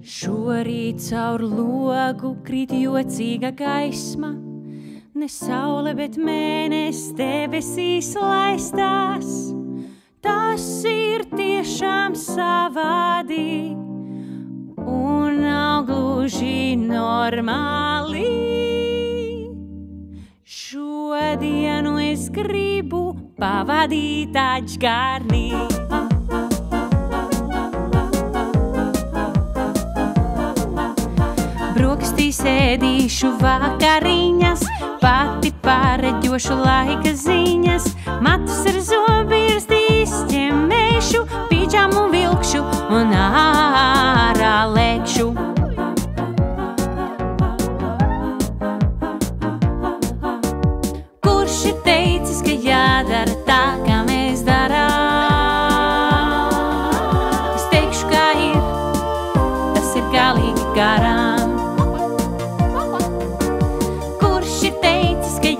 Šorīt caur logu krīt jocīga gaisma, ne saule, bet mēnesis debesīs laistās. Tas ir tiešām savādi un nav gluži normāli. Šodienu es gribu pavadīt atžgarnī. Brokastīs ēdīšu vakariņas, pati pāreģošu laika ziņas, matus ar zobirstīs ķemēšu, pidžamu vilkšu un ārā lēkšu. Kurš ir teicis, ka jādara tā, kā mēs darām? Es teikšu, kā ir, tas ir galīgi garām.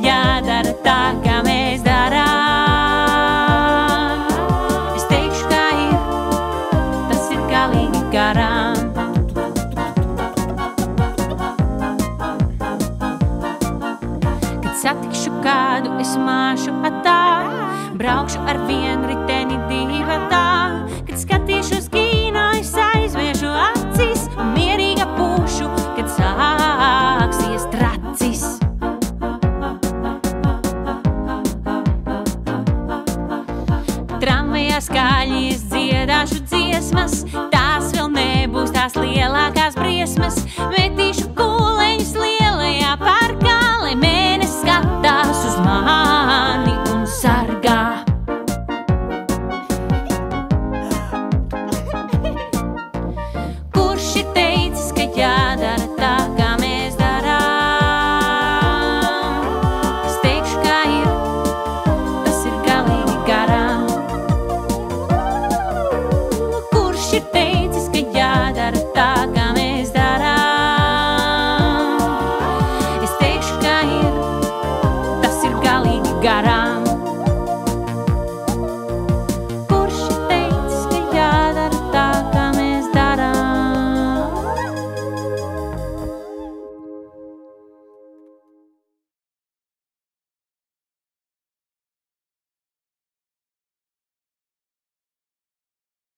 Jādara tā, kā mēs darām. Es teikšu, kā ir, tas ir galīgi garām. Kad satikšu kādu, es māšu atā, braukšu ar vienu riteni divatā. Kad skatīšos kino, es aizviešu acis un mierīga pūšu, kad sāksies tracis. Tramvajā skaļi es dziedāšu dziesmas, tās vēl nebūs tās lielākās briesmas. Metīšu